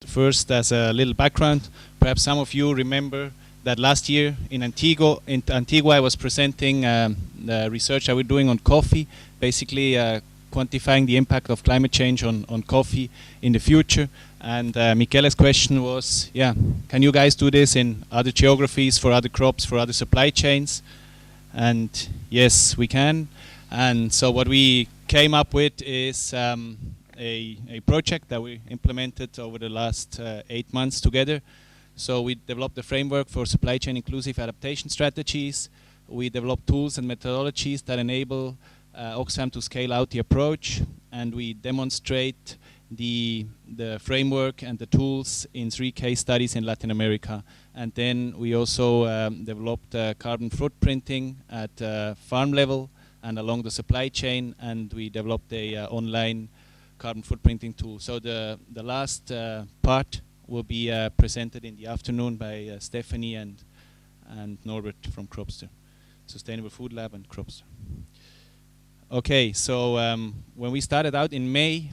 First, as a little background, perhaps some of you remember that last year in Antigua I was presenting the research that we're doing on coffee, basically quantifying the impact of climate change on coffee in the future. And Michele's question was, yeah, can you guys do this in other geographies, for other crops, for other supply chains? And yes, we can. And so what we came up with is a project that we implemented over the last 8 months together. So we developed a framework for supply chain inclusive adaptation strategies. We developed tools and methodologies that enable Oxfam to scale out the approach, and we demonstrate the framework and the tools in 3 case studies in Latin America. And then we also developed carbon footprinting at farm level and along the supply chain, and we developed a online carbon footprinting tool. So the last part will be presented in the afternoon by Stephanie and Norbert from Cropster, Sustainable Food Lab and Cropster. Okay, so when we started out in May,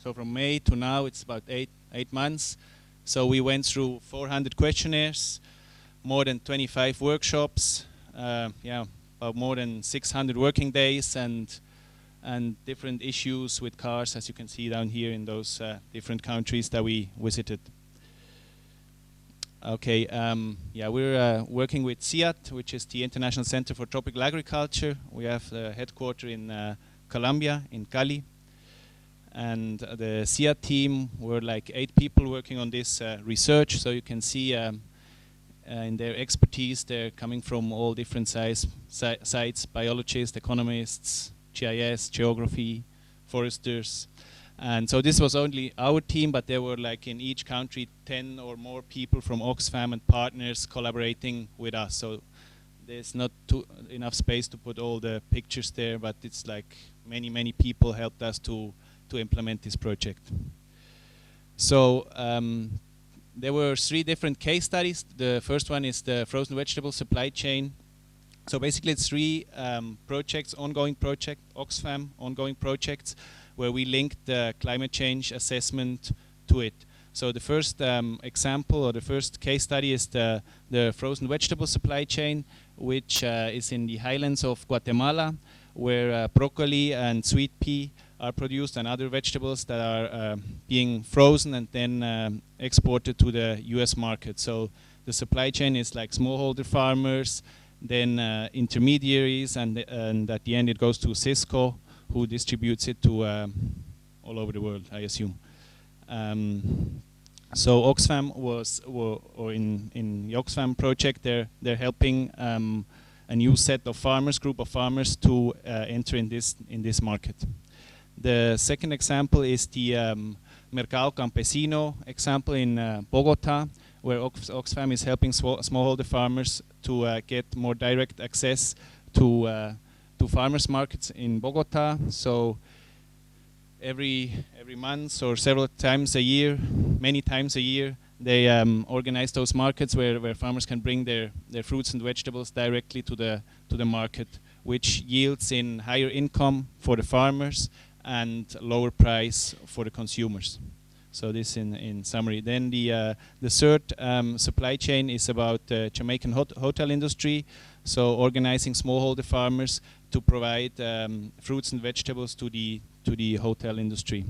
so from May to now it's about eight months. So we went through 400 questionnaires, more than 25 workshops, about more than 600 working days, and different issues with cars, as you can see down here in those different countries that we visited. Okay, we're working with CIAT, which is the International Center for Tropical Agriculture. We have the headquarters in Colombia, in Cali. And the CIAT team were like 8 people working on this research. So you can see in their expertise, they're coming from all different sites, biologists, economists, GIS, geography, foresters. And so this was only our team, but there were like in each country 10 or more people from Oxfam and partners collaborating with us. So there's not enough space to put all the pictures there, but it's like many people helped us to implement this project. So there were 3 different case studies. The first one is the frozen vegetable supply chain. So basically it's 3 projects, Oxfam ongoing projects, where we linked the climate change assessment to it. So the first example, or the first case study, is the frozen vegetable supply chain, which is in the highlands of Guatemala, where broccoli and sweet pea are produced, and other vegetables that are being frozen and then exported to the US market. So the supply chain is like smallholder farmers, then intermediaries, and at the end it goes to Cisco, who distributes it to all over the world, I assume. So Oxfam or in the Oxfam project, they're helping a new set of farmers, group of farmers, to enter in this market. The second example is the Mercado Campesino example in Bogota, where Oxfam is helping smallholder farmers to get more direct access to farmers markets in Bogota. So every month or several times a year, many times a year, they organize those markets where farmers can bring their fruits and vegetables directly to the market, which yields in higher income for the farmers and lower price for the consumers. So this in summary. Then the third supply chain is about the Jamaican hotel industry. So organizing smallholder farmers to provide fruits and vegetables to the hotel industry.